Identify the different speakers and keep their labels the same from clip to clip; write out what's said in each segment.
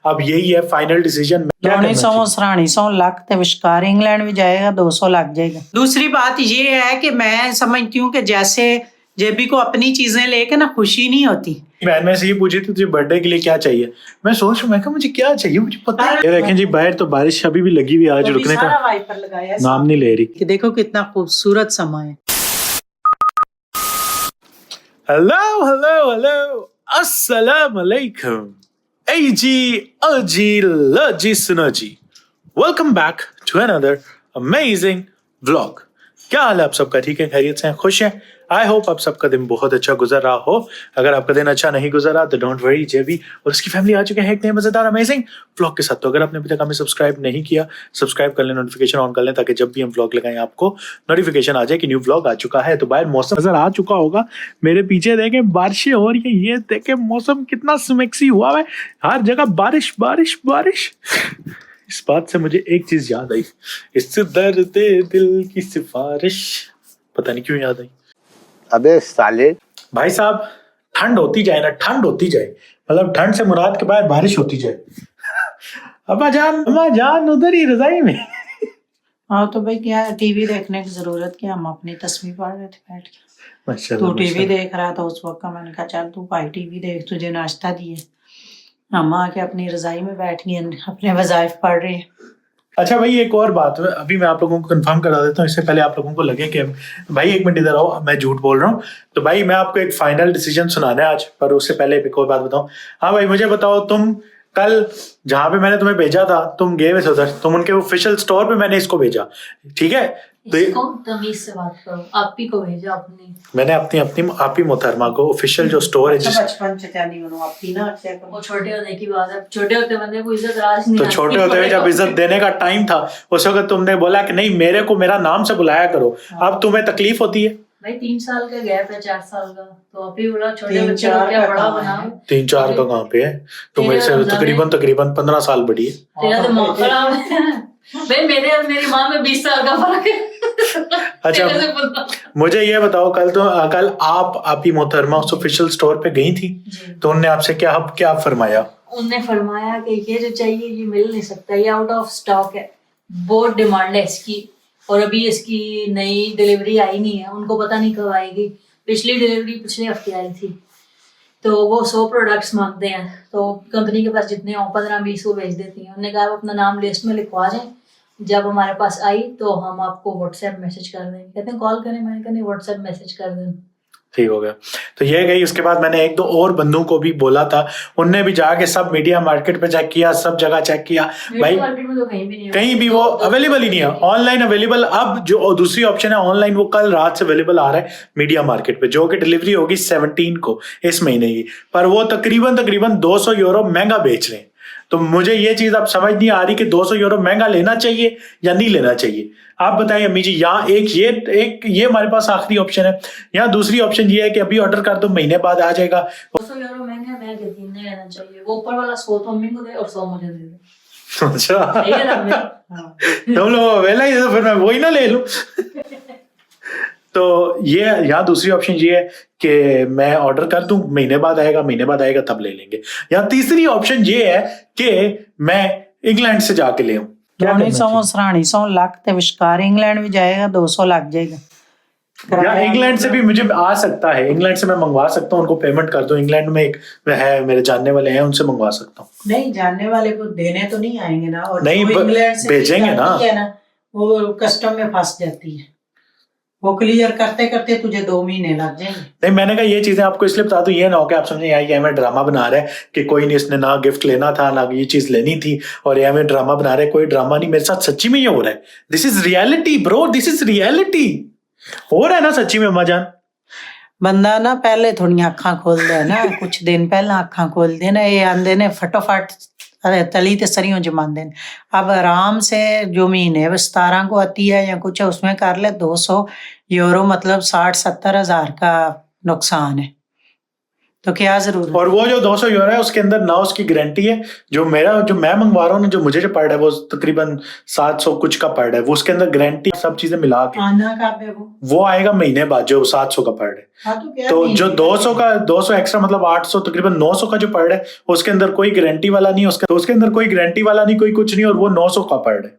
Speaker 1: اب یہی ہے فائنل ڈیسیجن.
Speaker 2: 200 लाख تے وشکار انگلینڈ بھی جائے گا 200 لاکھ جائے گا. دوسری بات یہ ہے کہ میں سمجھتی ہوں کہ جیسے جیبی کو اپنی چیزیں لے کے نا خوشی نہیں ہوتی.
Speaker 1: بہن میں سے یہ پوچھی تھی تجھے برتھ ڈے کے لیے کیا چاہیے, میں سوچ رہا ہوں مجھے کیا چاہیے, مجھے پتا ہے. یہ دیکھیں جی باہر تو بارش ابھی بھی لگی ہوئی, آج رکنے کا نام نہیں لے رہی.
Speaker 2: کہ دیکھو کتنا خوبصورت سما ہے.
Speaker 1: ہلو السلام علیکم. اے جی جی سنو جی, welcome back to another amazing vlog. کیا حال ہے آپ سب کا؟ ٹھیک ہے, خیریت سے ہیں, خوش ہیں؟ آئی ہوپ آپ سب کا دن بہت اچھا گزر رہا ہو. اگر آپ کا دن اچھا نہیں گزر رہا تو ڈونٹ وری, جے بی اور اس کی فیملی آ چکے ہیں ایک نئے مزیدار امیزنگ ولاگ کے ساتھ. تو اگر آپ نے ابھی تک ہمیں سبسکرائب نہیں کیا, سبسکرائب کر لیں, نوٹیفیکیشن آن کر لیں تاکہ جب بھی ہم ولاگ لگائیں آپ کو نوٹیفیکیشن آ جائے کہ نیو ولاگ آ چکا ہے. تو باہر موسم نظر آ چکا ہوگا, میرے پیچھے دیکھیں بارشیں ہو رہی ہیں, یہ دیکھیں موسم کتنا سمیکسی ہوا ہے, ہر جگہ بارش بارش بارش. اس بات سے مجھے ایک چیز یاد آئی, اس درد دل کی سفارش, پتہ نہیں کیوں یاد آئی.
Speaker 3: ابے سالے
Speaker 1: بھائی صاحب, ٹھنڈ ہوتی جائے نا, ٹھنڈ ہوتی جائے, مطلب ٹھنڈ سے مراد کے بعد بارش ہوتی جائے. اما جان ادھر ہی رضائی میں.
Speaker 2: ہاں تو بھائی کیا ٹی وی دیکھنے کی ضرورت کیا, ہم اپنی تصویر پڑھ رہے تھے بیٹھ کے. تو ٹی وی دیکھ رہا تھا اس وقت, میں نے کہا چل تو بھائی ٹی وی دیکھ, تجھے ناشتہ دیے. ہم آ کے اپنی رضائی میں بیٹھ گئے, اپنے وظائف پڑھ رہے ہیں.
Speaker 1: اچھا بھائی ایک اور بات ابھی میں آپ لوگوں کو کنفرم کرا دیتا ہوں, اس سے پہلے آپ لوگوں کو لگے کہ بھائی ایک منٹ ادھر آؤ میں جھوٹ بول رہا ہوں. تو بھائی میں آپ کو ایک فائنل ڈیسیجن سنانا ہے آج, پر اس سے پہلے ایک اور بات بتاؤں. ہاں بھائی مجھے بتاؤ, تم کل جہاں پہ میں نے تمہیں بھیجا تھا تم گئے ہوئے تھے ادھر, تم ان کے آفیشیل اسٹور پہ میں نے اس کو بھیجا, ٹھیک ہے؟
Speaker 4: تمیز سے بات کرو, آپ ہی کو بھیجا اپنی,
Speaker 1: میں نے اپنی آپ ہی محترمہ کو آفیشیل جو اسٹور ہے
Speaker 2: بچپن سے نہیں ہوں اپنی نا,
Speaker 4: وہ چھوٹے ہونے کی بات ہے, چھوٹے ہوتے بندے کو عزت راج نہیں,
Speaker 1: تو چھوٹے ہوتے ہوئے جب عزت دینے کا ٹائم تھا اس وقت تم نے بولا کہ نہیں میرے کو میرا نام سے بلایا کرو. اب تمہیں تکلیف ہوتی ہے
Speaker 4: بھائی 3 سال کا گیپ ہے, 4 سال کا, تو ابھی بولا چھوٹے بچے کو کیا بڑا بناؤ.
Speaker 1: 3-4 کا کہاں پہ ہے, تم میرے سے تقریباً 15 سال بڑی ہے.
Speaker 4: تیرا تو ماں خراب ہے بھائی, میرے اور میری ماں میں 20 سال کا فرق ہے.
Speaker 1: اچھا مجھے یہ بتاؤ, کل آپ ہی محترمہ اس آفیشیل اسٹور پہ گئی تھی, تو انہوں نے آپ سے کیا فرمایا؟
Speaker 4: انہوں نے فرمایا کہ یہ جو چاہیے یہ مل نہیں سکتا, یہ آؤٹ آف اسٹاک ہے, بہت ڈیمانڈ ہے اس کی, اور ابھی اس کی نئی ڈلیوری آئی نہیں ہے, ان کو پتہ نہیں کب آئے گی. پچھلی ڈلیوری پچھلے ہفتے آئی تھی, تو وہ 100 پروڈکٹس مانگتے ہیں, تو کمپنی کے پاس جتنے ہوں 15-20 وہ بھیج دیتی ہیں. انہوں نے کہا اپنا نام لسٹ میں لکھوا دیں, جب ہمارے پاس آئی تو ہم آپ کو واٹس ایپ میسج کر دیں. کہتے ہیں کال کریں, میں نے کہا نہیں واٹس ایپ میسج کر دیں.
Speaker 1: ٹھیک ہو گیا. تو یہ گئی, اس کے بعد میں نے 1-2 اور بندوں کو بھی بولا تھا, انہوں نے بھی جا کے سب میڈیا مارکیٹ پہ چیک کیا, سب جگہ چیک کیا, بھائی کہیں بھی وہ اویلیبل ہی نہیں ہے. آن لائن اویلیبل, اب جو دوسری آپشن ہے آن لائن وہ کل رات سے اویلیبل آ رہا ہے میڈیا مارکیٹ پہ, جو کہ ڈلیوری ہوگی 17 کو اس مہینے کی, پر وہ تقریباً 200 یورو مہنگا بیچ رہے ہیں. تو مجھے یہ چیز اب سمجھ نہیں آ رہی کہ 200 یورو مہنگا لینا چاہیے یا نہیں لینا چاہیے. آپ بتائیں امی جی, یہاں ایک یہ ہمارے پاس آخری آپشن ہے, یا دوسری آپشن یہ ہے کہ ابھی آرڈر کر دو مہینے بعد آ جائے گا.
Speaker 4: 200 یورو مہنگا, میں کہتی ہوں نہیں لینا چاہیے. وہ اوپر والا 100 تو امی کو دے اور 100 مجھے دے دے.
Speaker 1: اچھا تم لوگ ویلا ہی, پھر میں وہی نہ لے لوں. تو یہ یہاں دوسری آپشن یہ ہے کہ میں آرڈر کر دوں, مہینے بعد آئے گا تب لے لیں گے. یا تیسری آپشن یہ ہے کہ میں انگلینڈ سے جا کے لے آؤں.
Speaker 2: 200 लाख تے وشکار انگلینڈ بھی جائے گا 200 لاکھ جائے گا.
Speaker 1: یا انگلینڈ سے بھی مجھے آ سکتا ہے, انگلینڈ سے میں منگوا سکتا ہوں, ان کو پیمنٹ کر دوں. انگلینڈ میں ایک ہے میرے جاننے والے ہیں, ان سے منگوا سکتا ہوں.
Speaker 2: نہیں جاننے والے کو دینے تو نہیں آئیں گے نا, اور
Speaker 1: نہیں بھیجیں گے نا,
Speaker 2: وہ کسٹم میں پھنس جاتی ہے, وہ کلیئر کرتے کرتے تجھے 2 مہینے لگ جائیں گے.
Speaker 1: نہیں میں نے کہا یہ چیزیں آپ کو اس لیے بتا دوں, یہ نہ ہو کہ آپ سمجھیں یار یہ ہمیں ڈرامہ بنا رہا ہے کہ کوئی نہیں, اس نے نہ گفٹ لینا تھا نہ یہ چیز لینی تھی, اور یہ ہمیں ڈرامہ بنا رہا ہے. کوئی ڈرامہ نہیں, میرے ساتھ سچی میں یہ ہو رہا ہے. دس از ریئلٹی برو, دس از ریئلٹی. ہو رہا ہے نا سچی میں اما جان.
Speaker 2: بندہ نا پہلے تھوڑی اکھاں کھول دے نا, کچھ دن پہلا اکھاں کھول دے نا, یہ آندے نے فٹافٹ تلی تے سریوں جمان دین. اب آرام سے جو مہینے 17 کو آتی ہے یا کچھ ہے اس میں کر لے. 200 یورو مطلب 60-70 ہزار کا نقصان ہے. तो क्या जरूरत।
Speaker 1: और वो जो 200 यूरो है उसके अंदर ना उसकी गारंटी है, जो मैं मंगवा रहा हूँ ना, जो मुझे जो पड़ रहा है वो तकरीबन 700 कुछ का पड़ रहा है, वो उसके अंदर गारंटी सब चीजें मिला के
Speaker 2: आना कब है
Speaker 1: वो आएगा महीने बाद जो 700 का पड़ रहा है।
Speaker 2: हाँ,
Speaker 1: तो जो 200 एक्स्ट्रा मतलब 800 तकरीबन 900 का जो पड़ रहा है उसके अंदर कोई गारंटी वाला नहीं, उसके अंदर कोई गारंटी वाला नहीं, कोई कुछ नहीं, और वो 900 का पड़ रहा है।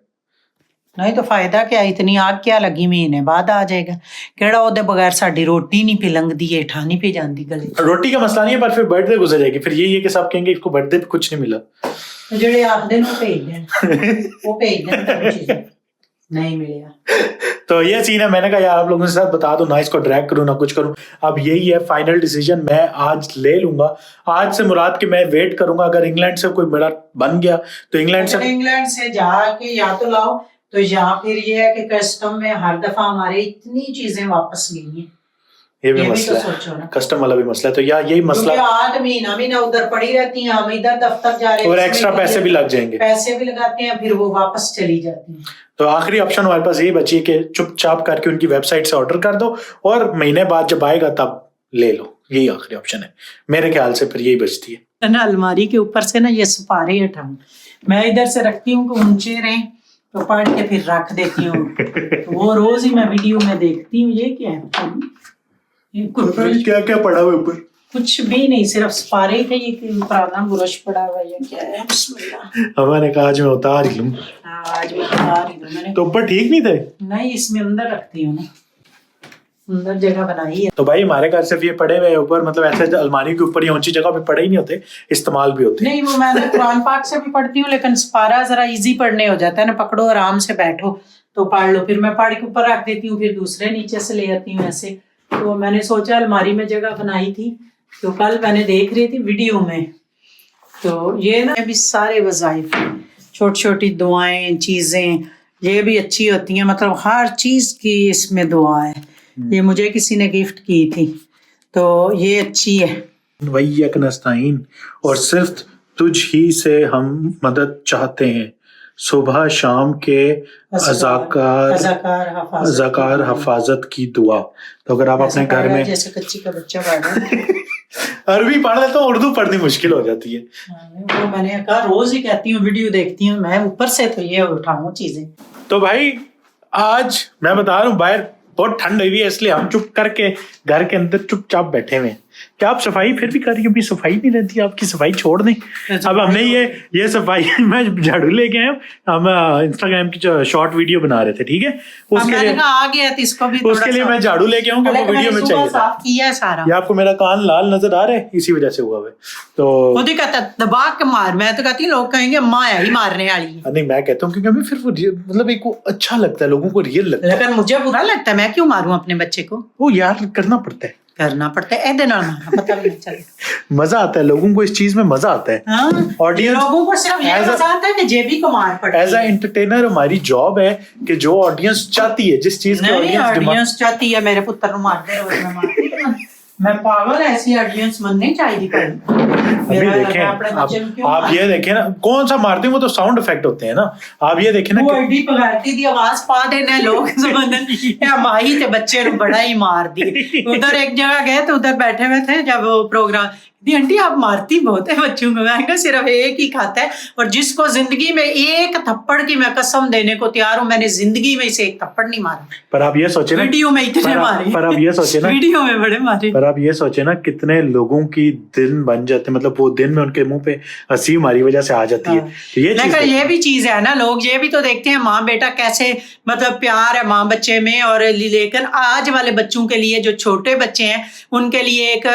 Speaker 2: नहीं तो फायदा क्या, इतनी आग क्या लगी, महीने बाद आ जाएगा केड़ा ओदे बगैर साडी रोटी नहीं पी लंघदी है, ठा नहीं पी जाती गले।
Speaker 1: रोटी का मसला नहीं है, पर फिर बर्थडे गुजर जाएगी, फिर यही है कि सब कहेंगे इसको बर्थडे पे कुछ नहीं मिला।
Speaker 2: तो जेड़े आखदे ने भेज देन, वो भेज देन चीजें नहीं मिलेगा।
Speaker 1: तो ये सीन है, मैंने कहा यार आप लोगों के साथ बता दो ना, इसको ड्रैग करूँ ना कुछ करूँ। अब यही है फाइनल डिसीजन, मैं आज ले लूंगा। आज से मुराद के मैं वेट करूंगा, अगर इंग्लैंड से कोई मेरा बन गया तो इंग्लैंड से
Speaker 2: जाके या तो लाओ, तो या फिर ये है कि कस्टम में हर दफा हमारे इतनी चीजें वापस गई हैं,
Speaker 1: ये भी
Speaker 2: तो
Speaker 1: मसला
Speaker 2: सोचो ना,
Speaker 1: है, कस्टम वाला भी मसला है। तो यार यही मसला,
Speaker 2: आज महीना उधर पड़ी रहती हैं, हम इधर दफ्तर जा रहे हैं
Speaker 1: और एक्स्ट्रा पैसे भी लग जाएंगे,
Speaker 2: पैसे भी लगाते हैं, फिर वो वापस चली जाती हैं।
Speaker 1: तो आखिरी ऑप्शन हमारे पास यही बची है कि चुपचाप करके उनकी वेबसाइट से ऑर्डर कर दो और महीने बाद जब आएगा तब ले लो, यही आखिरी ऑप्शन है मेरे ख्याल से, फिर यही बचती है
Speaker 2: ना। अलमारी के ऊपर से ना ये सुपारी हटाऊं, मैं इधर से रखती हूँ कि ऊंचे रहे, तो पढ़ के फिर रख देती हूँ। तो वो रोज ही मैं वीडियो में देखती हूँ, ये क्या है, ये
Speaker 1: क्या क्या पड़ा हुआ ऊपर,
Speaker 2: कुछ भी नहीं, सिर्फ सुपारी थे, ये पुराना बुरश पड़ा हुआ है, क्या है, बिस्मिल्लाह।
Speaker 1: हमारे कहा आज मैं उतार ही लूं,
Speaker 2: आज मैं उतार ही लूं मैंने,
Speaker 1: तो ऊपर ठीक नहीं थे,
Speaker 2: नहीं इसमें अंदर रखती हूँ ना, अंदर जगह बनाई है।
Speaker 1: तो भाई हमारे घर सिर्फ ये पड़े हुए ऊपर, मतलब ऐसे अलमारी के ऊपर या ऊंची जगह पे पड़े ही नहीं होते, इस्तेमाल भी होते
Speaker 2: नहीं। वो मैं कुरान पाक से भी पढ़ती हूँ, लेकिन सपारा जरा इजी पढ़ने हो जाता है ना, पकड़ो आराम से बैठो तो पढ़ लो, फिर मैं पढ़ के ऊपर रख देती हूँ, फिर दूसरे नीचे से ले आती हूँ ऐसे। तो मैंने सोचा अलमारी में जगह बनाई थी, तो कल मैंने देख रही थी वीडियो में, तो ये ना भी सारे वज़ाइफ, छोटी छोटी दुआएं चीज़ें ये भी अच्छी होती हैं, मतलब हर चीज़ की इसमें दुआ है। ये मुझे किसी ने गिफ्ट की थी, तो ये अच्छी है।
Speaker 1: वैयक नस्ताइन, और सिर्फ तुझ ही से हम मदद चाहते हैं, सुबह शाम के अज़ाकार हफाजत की दुआ। तो अगर आप अपने घर में
Speaker 2: जैसे कच्ची का बच्चा पढ़
Speaker 1: अरबी पढ़ ले तो उर्दू पढ़नी मुश्किल हो जाती है।
Speaker 2: वो मैंने कहा रोज ही कहती हूँ, वीडियो देखती हूँ मैं ऊपर से, तो ये उठाऊं चीजें।
Speaker 1: तो भाई आज मैं बता रहा हूँ बाहर बहुत ठंड हुई है, इसलिए हम चुप करके घर के अंदर चुपचाप बैठे हुए हैं। क्या आप सफाई फिर भी कर रही हो? अभी सफाई नहीं रहती, आपकी सफाई छोड़ दें। अब हमने ये सफाई मैं झाड़ू लेके आया, हम इंस्टाग्राम की जो शॉर्ट वीडियो बना रहे थे, ठीक है, उसके लिए
Speaker 2: आ गया तो इसको भी
Speaker 1: उसके लिए मैं झाड़ू लेके आऊंगा, वो वीडियो में चाहिए
Speaker 2: साफ किया सारा।
Speaker 1: ये आपको मेरा कान लाल नजर आ रहा है, इसी वजह से हुआ है। तो
Speaker 2: खुद ही कहता दबा के मार, मैं तो कहती हूँ लोग कहेंगे अम्मा है ही मारने वाली।
Speaker 1: नहीं मैं कहता हूँ क्योंकि हमें फिर वो मतलब एक अच्छा लगता है, लोगों को रियल लगता है।
Speaker 2: लेकिन मुझे बुरा लगता है, मैं क्यों मारूं अपने बच्चे को?
Speaker 1: वो यार करना पड़ता है,
Speaker 2: ऐसे ना मारना, पता भी नहीं चले।
Speaker 1: मजा आता है लोगों को, इस चीज में मजा आता है।
Speaker 2: ऑडियंस लोगों को सिर्फ ये मजा आता है कि जेबी को मार पड़ती है।
Speaker 1: एज अ एंटरटेनर हमारी जॉब है कि जो ऑडियंस चाहती है, जिस चीज की
Speaker 2: ऑडियंस चाहती है, मेरे पुत्र को मार दे, रोज मैं मारती हूं। मैं पागल, ऐसी ऑडियंस बननी चाहिए।
Speaker 1: अभी देखें आप ये देखें ना, कौन सा मारते हैं, वो तो साउंड इफेक्ट होते हैं ना। आप ये देखें ना,
Speaker 2: वो एडी पगारती दी आवाज पा देना लोग समझन माही ते बच्चे को बड़ा ही मार दी। उधर एक जगह गए तो उधर बैठे हुए थे जब वो प्रोग्राम, दी आंटी आप मारती बहुत है बच्चों को। मैं सिर्फ एक ही खाता है, और जिसको जिंदगी में एक थप्पड़ की मैं कसम देने को तैयार हूँ, मैंने जिंदगी में इसे एक थप्पड़ नहीं मारा।
Speaker 1: पर आप ये सोचे ना,
Speaker 2: वीडियो में इतने मारे,
Speaker 1: पर आप ये सोचे ना
Speaker 2: वीडियो में बड़े मारे,
Speaker 1: पर आप ये सोचे ना कितने लोगों की दिन बन जाते, मतलब वो दिन में उनके मुंह पे हंसी हमारी वजह से आ जाती है। तो
Speaker 2: ये भी चीज है ना, लोग ये भी तो देखते हैं माँ बेटा कैसे मतलब प्यार है माँ बच्चे में। और लेकिन आज वाले बच्चों के लिए, जो छोटे बच्चे हैं उनके लिए एक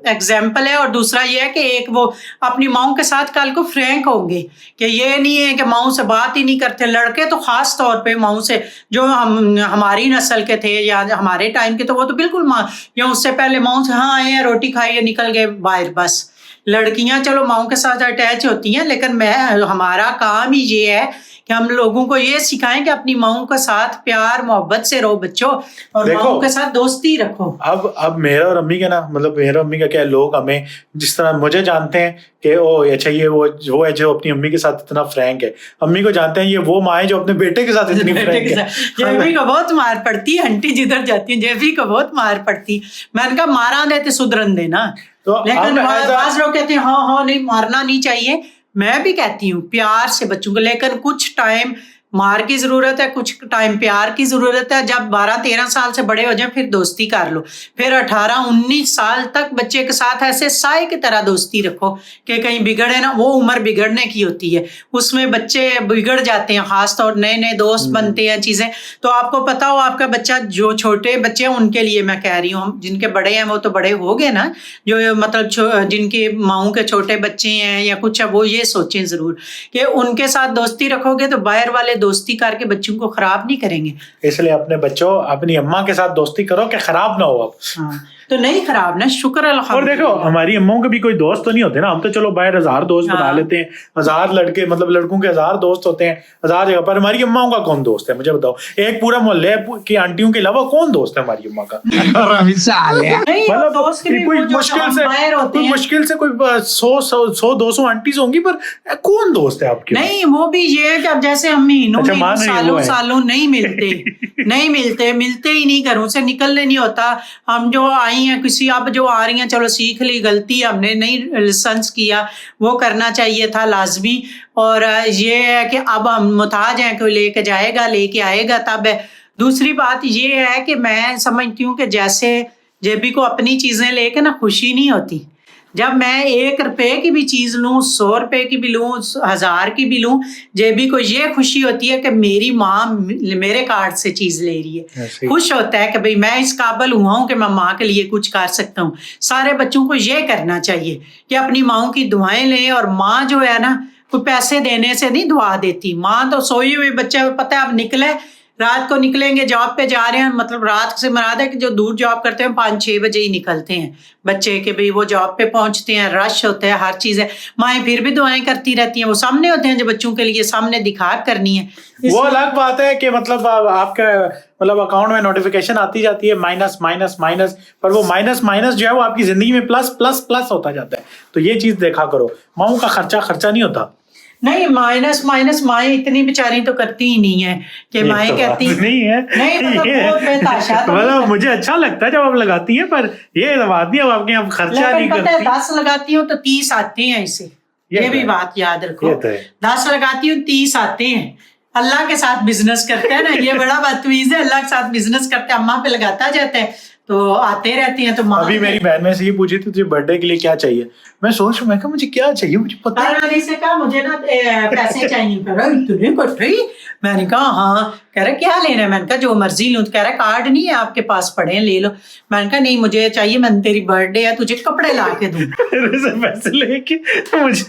Speaker 2: एग्जाम्पल है। और दूसरा ये है कि एक वो अपनी माँ के साथ कल को फ्रैंक होंगे, कि ये नहीं है कि माँ से बात ही नहीं करते। लड़के तो खास तौर पे माँ से, जो हमारी नस्ल के थे या हमारे टाइम के, तो वो तो बिल्कुल माँ या उससे पहले माँ से हाँ आए रोटी खाइए निकल गए बाहर। बस लड़कियां चलो माँ के साथ अटैच होती हैं, लेकिन हमारा काम ही ये है कि हम लोगों को ये सिखाएं कि अपनी माँ के साथ प्यार मोहब्बत से रहो बच्चों, और माँ के साथ दोस्ती रखो।
Speaker 1: अब मेरा और अम्मी का ना, मतलब मेरा अम्मी का क्या, लोग हमें जिस तरह मुझे जानते हैं कि ओ अच्छा ये वो है जो अपनी अम्मी के साथ इतना फ्रैंक है, अम्मी को जानते हैं ये वो माँ है जो अपने बेटे के साथ इतनी फ्रैंक है।
Speaker 2: जेबी को बहुत मार पड़ती है, आंटी जिधर जाती है जेबी को बहुत मार पड़ती। मैंने कहा मारा दे तो सुधरन देना,
Speaker 1: तो
Speaker 2: लेकिन
Speaker 1: हम as a-
Speaker 2: बाज लोग कहते हैं हाँ नहीं मारना नहीं चाहिए, मैं भी कहती हूँ प्यार से बच्चों को, लेकिन कुछ टाइम मार की जरूरत है, कुछ टाइम प्यार की जरूरत है। जब 12-13 साल से बड़े हो जाए फिर दोस्ती कर लो, फिर 18-19 साल तक बच्चे के साथ ऐसे साए की तरह दोस्ती रखो कि कहीं बिगड़े ना। वो उम्र बिगड़ने की होती है, उसमें बच्चे बिगड़ जाते हैं, खास तौर नए नए दोस्त बनते हैं चीजें। तो आपको पता हो आपका बच्चा, जो छोटे बच्चे हैं उनके लिए मैं कह रही हूँ, जिनके बड़े हैं वो तो बड़े हो गए ना, जो मतलब जिनके माओ के छोटे बच्चे हैं या कुछ है, वो ये सोचें जरूर कि उनके साथ दोस्ती रखोगे तो बाहर वाले दोस्ती करके बच्चों को खराब नहीं करेंगे।
Speaker 1: इसलिए अपने बच्चों अपनी अम्मा के साथ दोस्ती करो कि खराब ना हो आप।
Speaker 2: हाँ, तो नहीं खराब ना, शुक्र
Speaker 1: और
Speaker 2: अल्हम्दुलिल्लाह।
Speaker 1: देखो हमारी अम्माओं के भी कोई दोस्त तो नहीं होते ना, हम तो चलो बाहर 1000 दोस्त बना
Speaker 2: हाँ।
Speaker 1: लेते हैं, 1000 लड़के मतलब लड़कों के 1000 दोस्त होते हैं 1000 जगह पर। हमारी अम्माओं का कौन दोस्त है मुझे बताओ? एक पूरा मोहल्ले की आंटियों के अलावा कौन दोस्त है हमारी अम्मा का?
Speaker 2: नहीं,
Speaker 1: मतलब
Speaker 2: दोस्त के भी
Speaker 1: कोई
Speaker 2: वो जो
Speaker 1: मुश्किल से
Speaker 2: बाहर होते
Speaker 1: कोई
Speaker 2: हैं।
Speaker 1: मुश्किल से कोई 100-200 आंटीज होंगी, पर कौन दोस्त है आपके?
Speaker 2: नहीं, वो भी ये है कि अब जैसे हम महीनों
Speaker 1: अच्छा,
Speaker 2: में
Speaker 1: मान रही है, वो
Speaker 2: सालों
Speaker 1: है।
Speaker 2: सालों नहीं मिलते नहीं मिलते ही नहीं, घरों से निकलने नहीं होता। हम जो आई हैं किसी, अब जो आ रही हैं चलो सीख ली, गलती हमने नहीं लाइसेंस किया, वो करना चाहिए था लाजमी। और ये है कि अब हम मुताज हैं, कोई लेके जाएगा लेके आएगा तब है। दूसरी बात ये है कि मैं समझती हूँ कि जैसे जेबी को अपनी चीजें लेके ना खुशी नहीं होती। जब मैं 1 रुपए की भी चीज लूं, 100 रुपए की भी लूं, 1000 की भी लूं, जेबी को ये खुशी होती है कि मेरी माँ मेरे कार्ड से चीज ले रही है।
Speaker 1: ऐसे ही।
Speaker 2: खुश होता है कि भाई मैं इस काबिल हुआ हूं कि मैं माँ के लिए कुछ कर सकता हूँ। सारे बच्चों को ये करना चाहिए कि अपनी माँ की दुआएं लें। और माँ जो है ना, कोई पैसे देने से नहीं दुआ देती। माँ तो सोई हुई, बच्चे पता है अब निकले, रात को निकलेंगे, जॉब पे जा रहे हैं, मतलब रात से मराद है कि जो दूर जॉब करते हैं 5-6 बजे ही निकलते हैं बच्चे के, भाई वो जॉब पे पहुंचते हैं, रश होता है, हर चीज़ है। माएँ फिर भी दुआएं करती रहती हैं, वो सामने होते हैं जो बच्चों के लिए सामने दिखा करनी है।
Speaker 1: वो अलग बात है कि मतलब आपका मतलब अकाउंट में नोटिफिकेशन आती जाती है माइनस माइनस माइनस, पर वो माइनस माइनस जो है वो आपकी जिंदगी में प्लस प्लस प्लस होता जाता है। तो ये चीज देखा करो, माओ का खर्चा नहीं होता।
Speaker 2: नहीं, माइनस माएँ इतनी बेचारी तो करती ही नहीं है कि माएँ कहती
Speaker 1: नहीं है,
Speaker 2: नहीं, मतलब
Speaker 1: ये-
Speaker 2: वो बेताशा तो
Speaker 1: मतलब
Speaker 2: नहीं
Speaker 1: मुझे अच्छा लगता है जब आप लगाती हैं, पर ये बात नहीं, अब आपके यहाँ खर्चा नहीं
Speaker 2: लेकिन पता है
Speaker 1: करती।
Speaker 2: 10 लगाती हूँ तो 30 आते हैं इसे,
Speaker 1: ये
Speaker 2: ये
Speaker 1: तो
Speaker 2: भी
Speaker 1: है।
Speaker 2: बात याद रखो।
Speaker 1: ये तो है।
Speaker 2: 10 लगाती हूँ 30 आते हैं। अल्लाह के साथ बिजनेस करते हैं ना, ये बड़ा बदतमीज है। अल्लाह के साथ बिजनेस करते हैं, अम्मा पे लगाता जाता है तो आते रहती हैं। तो माँ
Speaker 1: अभी मेरी बहन में से ये पूछी थी तुझे बर्थडे के लिए क्या चाहिए, मैं सोच रहा हूँ, मैं कहा मुझे क्या चाहिए मुझे पता है।
Speaker 2: वाली से कहा मुझे ना पैसे चाहिए। कह रहा इतने कटरी? मैंने कहा हाँ। कह रहा क्या लेना है? मैंने कहा जो मर्जी लूँ। तो कह रहा कार्ड नहीं है आपके पास, पड़े हैं ले लो। मैंने कहा नहीं मुझे चाहिए, मैंने तेरी बर्थडे है तुझे कपड़े ला के दूँ।
Speaker 1: मेरे से पैसे लेके तो मुझे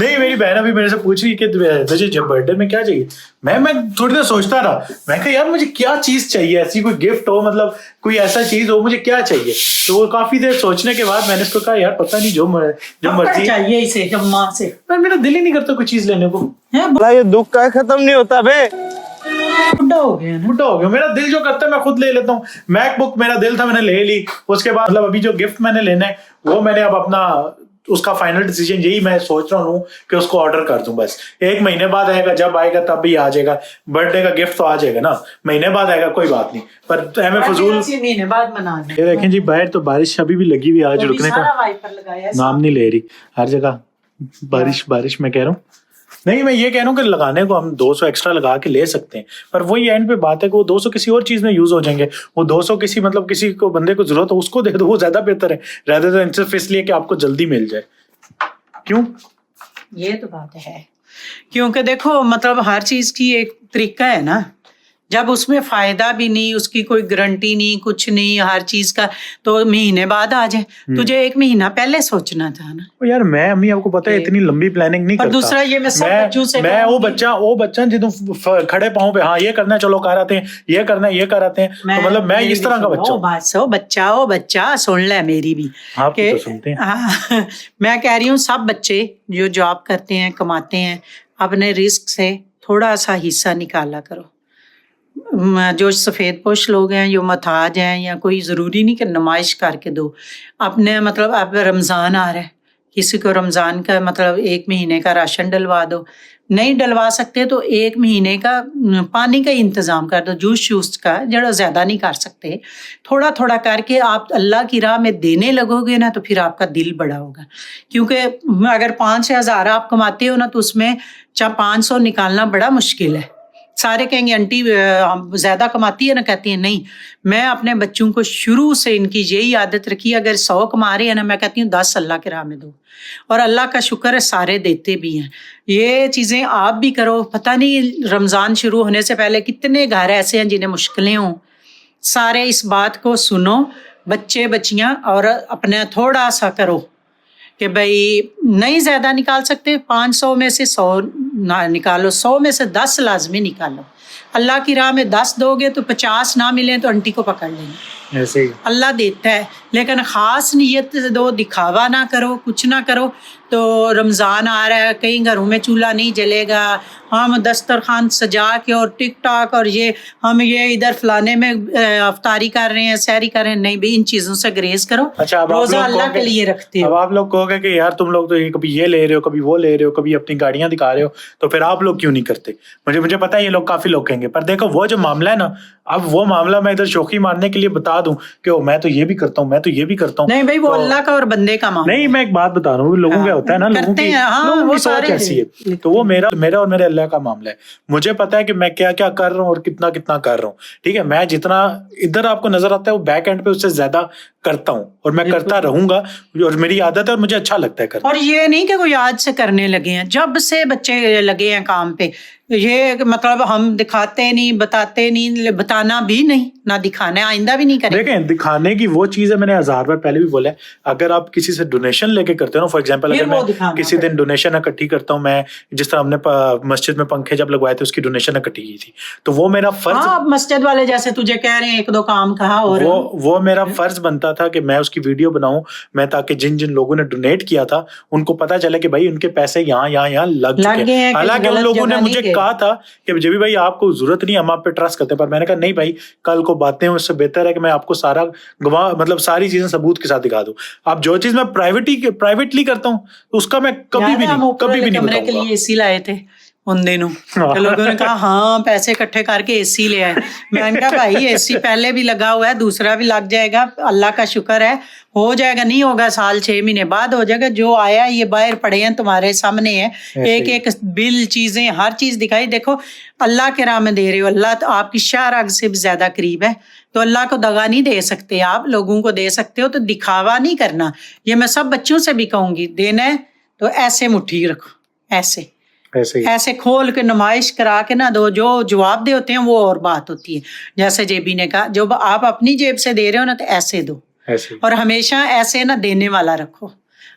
Speaker 1: नहीं। मेरी बहन अभी मेरे से पूछ रही कि तुझे जब बर्थडे में क्या चाहिए, मैं थोड़ी देर सोचता रहा। मैं कहा यार मुझे क्या चीज चाहिए, ऐसी कोई गिफ्ट हो, मतलब कोई ऐसा चीज हो, मुझे क्या चाहिए। तो वो काफी देर सोचने के बाद मैंने इसको कहा यार पता नहीं, जो मर्जी
Speaker 2: चाहिए इसे जब माँ से।
Speaker 1: पर मेरा दिल ही नहीं करता कोई चीज लेने को।
Speaker 2: है
Speaker 3: ये दुख का खत्म नहीं होता बे।
Speaker 2: बुढ़ा हो गया ना।
Speaker 1: बुढ़ा हो गया, मेरा दिल जो करता है मैं खुद ले लेता हूँ। मैकबुक मेरा दिल था, मैंने ले ली। उसके बाद मतलब अभी जो गिफ्ट मैंने लेना है वो मैंने अब अपना उसका फाइनल डिसीजन यही मैं सोच रहा हूँ कि उसको ऑर्डर कर दूं। बस 1 महीने बाद आएगा, जब आएगा तब भी आ जाएगा। बर्थडे का गिफ्ट तो आ जाएगा ना, महीने बाद आएगा कोई बात नहीं, पर हमें फजूल।
Speaker 2: महीने बाद मना लें।
Speaker 1: ये देखें जी बाहर तो बारिश अभी भी लगी हुई है, आज रुकने का
Speaker 2: वाइपर लगाया है।
Speaker 1: नाम नहीं ले रही। हर जगह बारिश मैं कह रहा हूँ। नहीं, मैं ये कह रहा हूँ कि लगाने को हम 200 एक्स्ट्रा लगा के ले सकते हैं, पर वही एंड पे बात है कि वो 200 किसी और चीज में यूज हो जाएंगे। वो 200 किसी मतलब किसी को बंदे को जरूरत हो उसको दे दो, वो ज्यादा बेहतर है rather than सिर्फ इसलिए कि आपको जल्दी मिल जाए। क्यों?
Speaker 2: ये तो बात है, क्योंकि देखो मतलब हर चीज की एक तरीका है ना। जब उसमें फायदा भी नहीं, उसकी कोई गारंटी नहीं, कुछ नहीं, हर चीज का, तो महीने बाद आ जाए। तुझे 1 महीना पहले सोचना था ना।
Speaker 1: ओ यार मैं अम्मी आपको पता है इतनी लंबी प्लानिंग नहीं
Speaker 2: और
Speaker 1: करता।
Speaker 2: दूसरा ये मैं सब बच्चों से
Speaker 1: मैं वो
Speaker 2: कहूंगी।
Speaker 1: बच्चा जिਦੋਂ खड़े पाँव पे हाँ ये करना है चलो कर आते हैं, ये करना है ये कर आते हैं। तो मतलब मैं इस तरह का बच्चा हूँ।
Speaker 2: बच्चा सुन ले मेरी भी।
Speaker 1: आप
Speaker 2: कि-
Speaker 1: तो सुनते हैं।
Speaker 2: हाँ, मैं कह रही हूँ सब बच्चे जो जॉब करते हैं, कमाते हैं, अपने रिस्क से थोड़ा सा हिस्सा निकाला करो। जो सफ़ेद पोश लोग हैं, जो मथाज हैं, या कोई ज़रूरी नहीं कि नुमाइश करके दो अपने, मतलब अब रमज़ान आ रहा है, किसी को रमज़ान का मतलब 1 महीने का राशन डलवा दो, नहीं डलवा सकते तो 1 महीने का पानी का इंतज़ाम कर दो, जूस शूस का, जरा ज़्यादा नहीं कर सकते, थोड़ा थोड़ा करके आप अल्लाह की राह में देने लगोगे ना तो फिर आपका दिल बड़ा होगा। क्योंकि अगर 5,000 आप कमाते हो ना तो उसमें 500 निकालना बड़ा मुश्किल है। सारे कहेंगे आंटी ज़्यादा कमाती है ना, कहती है नहीं, मैं अपने बच्चों को शुरू से इनकी यही आदत रखी, अगर 100 कमा रहे हैं ना मैं कहती हूँ 10 अल्लाह के राह में दो, और अल्लाह का शुक्र है सारे देते भी हैं। ये चीज़ें आप भी करो। पता नहीं रमज़ान शुरू होने से पहले कितने घर ऐसे हैं जिन्हें मुश्किलें हों, सारे इस बात को सुनो बच्चे बच्चियाँ, और अपने थोड़ा सा करो कि भाई नहीं ज़्यादा निकाल सकते, 500 में से 100 ना निकालो, 100 में से 10 लाजमी निकालो। अल्लाह की राह में 10 दोगे तो 50 ना मिले तो आंटी को पकड़ लेंगे, ऐसे ही अल्लाह देता है। लेकिन ख़ास नीयत से दो, दिखावा ना करो, कुछ ना करो। तो रमज़ान आ रहा है, कई घरों में चूल्हा नहीं जलेगा, हम दस्तरखान सजा के और टिक टाक और ये हम ये इधर फलाने में अफ्तारी कर रहे हैं, सैरी कर रहे हैं, नहीं भाई इन चीज़ों से ग्रेज करो।
Speaker 1: अच्छा,
Speaker 2: रोज़ा अल्लाह के लिए रखते हो।
Speaker 1: अब आप लोग कहोगे कि यार तुम लोग तो ये कभी ये ले रहे हो, कभी वो ले रहे हो, कभी अपनी गाड़ियां दिखा रहे हो, तो फिर आप लोग क्यों नहीं करते? मुझे पता है ये लोग काफी लोग कहेंगे, पर देखो वो जो मामला है ना, अब वो मामला मैं इधर शौकी मारने के लिए बता दूं कि मैं तो ये भी करता हूँ, मैं तो ये भी करता हूँ,
Speaker 2: नहीं भाई वो अल्लाह का और बंदे का मामला
Speaker 1: नहीं। मैं एक बात बता रहा हूँ, लोगों का होता है ना, लोगों की सोच ऐसी है, तो वो मेरा और मेरे अल्लाह का मामला है। मुझे पता है कि मैं क्या क्या कर रहा हूँ और कितना कितना कर रहा हूँ, ठीक है। मैं जितना इधर आपको नजर आता है वो बैक एंड पे उससे ज्यादा करता हूँ, और मैं करता रहूंगा, और मेरी आदत है और मुझे अच्छा लगता है करना।
Speaker 2: और ये नहीं कि कोई आज से करने लगे हैं, जब से बच्चे लगे हैं काम पे, ये मतलब हम दिखाते नहीं, बताते नहीं, बताना भी नहीं, ना दिखाना है, आइंदा भी नहीं करेंगे।
Speaker 1: देखें, दिखाने की वो चीज है, मैंने 1000 बार पहले भी बोला है, अगर आप किसी से डोनेशन लेके करते हो ना, फॉर एग्जांपल अगर मैं किसी दिन डोनेशन इकट्ठी करता हूँ, मैं जिस तरह हमने मस्जिद में पंखे जब लगवाए थे उसकी डोनेशन इकट्ठी की थी, तो वो मेरा फर्ज,
Speaker 2: हाँ, मस्जिद वाले जैसे तुझे कह रहे हैं 1-2 काम कहा, और
Speaker 1: वो मेरा फर्ज बनता था कि मैं उसकी वीडियो बनाऊं, मैं ताकि जिन जिन लोगों ने डोनेट किया था उनको पता चले कि भाई उनके पैसे यहाँ लग चुके हैं। हालांकि उन लोगों ने मुझे कहा था कि जब भी भाई आपको जरूरत नहीं, हम आप पे ट्रस्ट करते हैं, पर मैंने कहा नहीं भाई, कल को बातें हैं, उससे बेहतर है कि मैं आपको सारा मतलब सारी चीजें सबूत के साथ दिखा दूं। अब जो चीज मैं प्राइवेटली करता हूँ उसका मैं कभी भी नहीं
Speaker 2: कमरे के लिए एसी लाए थे उन दिनों, तो लोगों ने कहा हाँ पैसे इकट्ठे करके एसी ले आए। मैंने कहा भाई एसी पहले भी लगा हुआ है, दूसरा भी लग जाएगा, अल्लाह का शुक्र है, हो जाएगा, नहीं होगा साल 6 महीने बाद हो जाएगा। जो आया ये बाहर पड़े हैं तुम्हारे सामने है, एक एक बिल, चीजें, हर चीज दिखाई। देखो अल्लाह के राह में दे रहे हो, अल्लाह तो आपकी शाहराग से भी ज्यादा करीब है, तो अल्लाह को दगा नहीं दे सकते आप, लोगों को दे सकते हो, तो दिखावा नहीं करना। ये मैं सब बच्चों से भी कहूंगी, देना है तो ऐसे मुट्ठी रखो, ऐसे खोल के नुमाइश करा के ना दो। जो जवाब दे होते हैं वो और बात होती है। जैसे जेबी ने कहा, जो आप अपनी जेब से दे रहे हो ना तो ऐसे दो, और हमेशा ऐसे ना देने वाला रखो,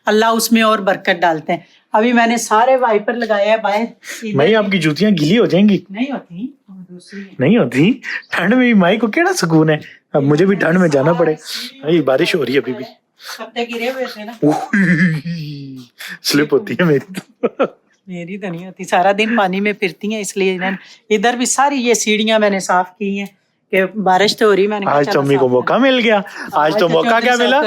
Speaker 2: अल्लाह उसमें और बरकत डालते हैं। अभी मैंने सारे वाइपर लगाए हैं बाहर।
Speaker 1: माई आपकी जूतियां गीली हो जाएंगी? नहीं होती, ठंड में भी माई को केड़ा सुकून है। अब मुझे भी ठंड में जाना पड़े, बारिश हो रही है अभी भी,
Speaker 2: पत्ते गिरे हुए थे ना,
Speaker 1: स्लिप होती है
Speaker 2: मेरी तो नहीं होती, सारा दिन पानी में फिरती हैं, इसलिए इधर भी सारी ये सीढ़ियां मैंने साफ की हैं कि बारिश तो हो रही। मैंने
Speaker 1: आज तो मम्मी को मौका मिल गया, आज तो मौका क्या मिला,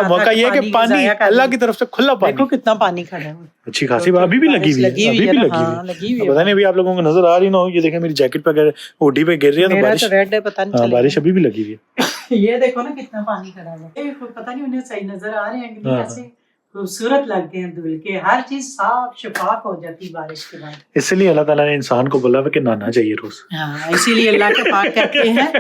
Speaker 1: मौका ये कि पानी अल्लाह की तरफ से खुला पानी,
Speaker 2: देखो कितना पानी खड़ा है, अच्छी
Speaker 1: खासी अभी भी लगी हुई है, अभी भी लगी हुई है। पता नहीं अभी आप लोगों को नजर आ रही ना हो, ये देखें मेरी जैकेट पे ओढ़ी पे गिर रही है, तो बारिश
Speaker 2: रेड है, पता नहीं
Speaker 1: बारिश अभी भी लगी हुई है।
Speaker 2: ये देखो ना कितना पानी खड़ा है, पता नहीं उन्हें सही नजर आ रहे हैं कि नहीं, ऐसे खूबसूरत लगते हैं धुल के, हर चीज साफ शफाफ हो जाती बारिश के बाद।
Speaker 1: इसलिए अल्लाह ताला ने इंसान को बोला कि नहाना चाहिए रोज।
Speaker 2: हाँ, इसीलिए अल्लाह के पाक कहते हैं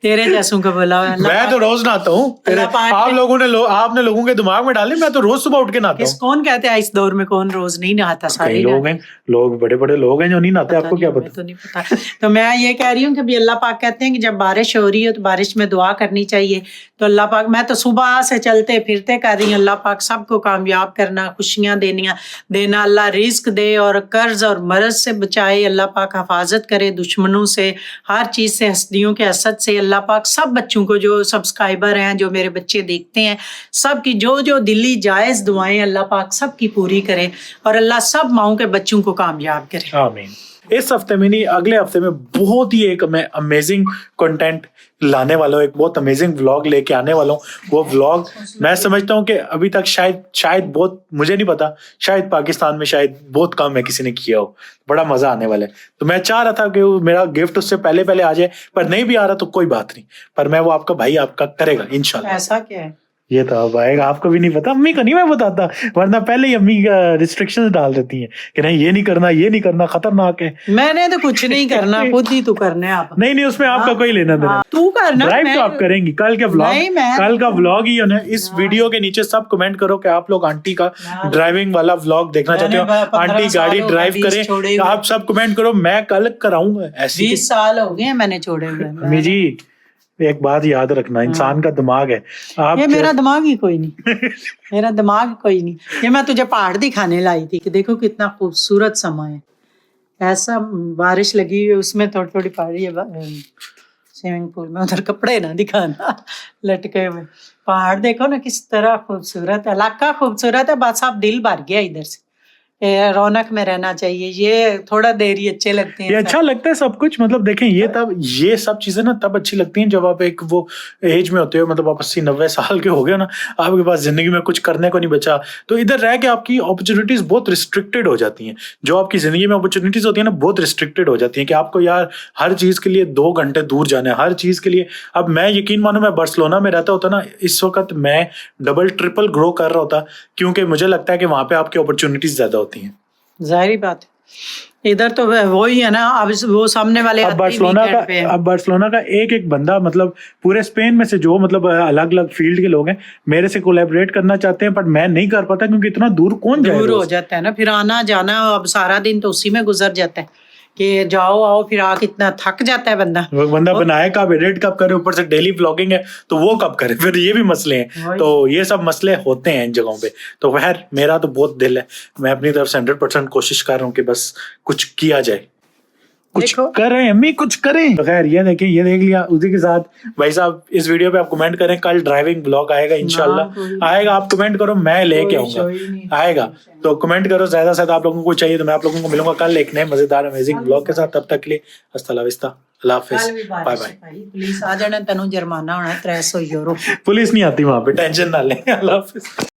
Speaker 2: तेरे जैसों को बोला।
Speaker 1: मैं तो रोज नहाता हूँ, आप लोगों ने आपने लोगों के दिमाग में डाले, मैं तो रोज सुबह उठ के नहाता हूँ।
Speaker 2: कौन कहते हैं इस दौर में कौन रोज नहीं नहाता? सारे
Speaker 1: लोग हैं, लोग बड़े बड़े लोग हैं जो नहीं नहाते, आपको क्या पता?
Speaker 2: तो नहीं पता। तो मैं ये कह रही हूँ कि अल्लाह पाक कहते हैं कि जब बारिश हो रही हो तो बारिश में दुआ करनी चाहिए। तो अल्लाह पाक, मैं तो सुबह से चलते फिरते कर रही हूँ, अल्लाह पाक सबको कामयाब करना, खुशियाँ देना, अल्लाह रिस्क दे और कर्ज और मर्ज से बचाए, अल्लाह पाक हिफाजत करे दुश्मनों से, हर चीज़ से, हस्तियों के हसद से। अल्लाह पाक सब बच्चों को, जो सब्सक्राइबर हैं, जो मेरे बच्चे देखते हैं, सब की जो दिली जायज़ दुआएं अल्लाह पाक सब की पूरी करे, और अल्लाह सब माओं के बच्चों को कामयाब करे।
Speaker 1: आमीन। इस हफ्ते में नहीं, अगले हफ्ते में बहुत ही एक मैं अमेजिंग कंटेंट लाने वाला हूँ, एक बहुत अमेजिंग व्लॉग लेके आने वाला हूँ. वो व्लॉग मैं समझता हूँ कि अभी तक शायद बहुत, मुझे नहीं पता, शायद पाकिस्तान में शायद बहुत कम है किसी ने किया हो. बड़ा मजा आने वाला है. तो मैं चाह रहा था कि वो मेरा गिफ्ट उससे पहले आ जाए, पर नहीं भी आ रहा तो कोई बात नहीं, पर मैं वो आपका भाई आपका करेगा इंशाल्लाह.
Speaker 2: ऐसा क्या है?
Speaker 1: ये तो अब आएगा, आपको भी नहीं पता, अम्मी को नहीं मैं बताता, वरना पहले ही अम्मी रिस्ट्रिक्शंस डाल देती हैं कि नहीं ये नहीं करना खतरनाक है.
Speaker 2: मैंने तो कुछ नहीं करना, खुद ही तू करने आप.
Speaker 1: नहीं उसमें आपका कोई लेना देना.
Speaker 2: तू करना,
Speaker 1: ड्राइव तो आप करेंगी. कल के व्लॉग,
Speaker 2: नहीं, मैं
Speaker 1: कल का व्लॉग ही है. इस वीडियो के नीचे सब कमेंट करो कि आप लोग आंटी का ड्राइविंग वाला व्लॉग देखना चाहते हो, आंटी गाड़ी ड्राइव करें, आप सब कमेंट करो, मैं कल कराऊंगा. ऐसी
Speaker 2: 20 साल हो गए मैंने छोड़े हुए.
Speaker 1: अम्मी जी एक बात याद रखना, इंसान का दिमाग है, आप
Speaker 2: ये मेरा दिमाग ही कोई नहीं. मेरा दिमाग कोई नहीं. ये मैं तुझे पहाड़ दिखाने लाई थी कि देखो कितना खूबसूरत समा है. ऐसा बारिश लगी हुई, उसमें थोड़ी थोड़ी पहाड़ी है. स्विमिंग पूल में उधर कपड़े ना दिखाना लटके हुए. पहाड़ देखो ना किस तरह खूबसूरत है, इलाका खूबसूरत है. बस आप दिल भर गया इधर से. रौनक में रहना चाहिए. ये थोड़ा देर ही अच्छे लगते हैं.
Speaker 1: ये अच्छा लगता है सब कुछ. मतलब देखें ये सब चीजें ना तब अच्छी लगती हैं जब आप एक वो एज में होते हो, मतलब आप 80-90 साल के हो गए ना, आपके पास जिंदगी में कुछ करने को नहीं बचा, तो इधर रह के आपकी अपॉर्चुनिटीज बहुत रिस्ट्रिक्टेड हो जाती हैं. जो आपकी जिंदगी में अपॉर्चुनिटीज होती है ना, बहुत रिस्ट्रिक्टेड हो जाती हैं कि आपको यार हर चीज के लिए 2 घंटे दूर जाना है, हर चीज के लिए. अब मैं यकीन मानो, मैं बार्सिलोना में रहता होता ना, इस वक्त मैं डबल ट्रिपल ग्रो कर रहा होता, क्योंकि मुझे लगता है कि वहां पे आपकी अपॉर्चुनिटीज ज्यादा होती हैं.
Speaker 2: जाहिर बात है. इधर तो वही है ना. अब वो सामने वाले
Speaker 1: अब बार्सिलोना का एक बंदा, मतलब पूरे स्पेन में से जो मतलब अलग अलग फील्ड के लोग हैं, मेरे से कोलैबोरेट करना चाहते हैं, पर मैं नहीं कर पाता क्योंकि इतना दूर कौन जाए.
Speaker 2: दूर हो जाता है ना, फिर आना जाना. अब सारा दिन तो उसी में गुजर जाता है कि जाओ आओ, फिर आके इतना थक जाता है बंदा.
Speaker 1: बंदा बनाए कब, एडिट कब करे, ऊपर से डेली व्लॉगिंग है तो वो कब करे, फिर ये भी मसले हैं. तो ये सब मसले होते हैं इन जगहों पे. तो खैर मेरा तो बहुत दिल है, मैं अपनी तरफ से 100% कोशिश कर रहा हूँ कि बस कुछ किया जाए, कुछ करें अम्मी, कुछ करें. तो खैर ये देखें, ये देख लिया. उसी के साथ भाई साहब इस वीडियो पे आप कमेंट करें, कल ड्राइविंग ब्लॉग आएगा इंशाल्लाह. आएगा, आप कमेंट करो, मैं लेके आऊंगा. आएगा तो कमेंट करो, ज्यादा से ज्यादा आप लोगों को चाहिए तो मैं आप लोगों को मिलूंगा कल एक नए मजेदार अमेजिंग ब्लॉग के साथ. तब तक के लिए अस्सलाम वालेकुम, अल्लाह हाफिज, बाय बाय.
Speaker 2: पुलिस आ जाना, तेनू जुर्माना होना 300 यूरो.
Speaker 1: पुलिस नहीं आती वहां पे, टेंशन ना लें. अल्लाह हाफिज.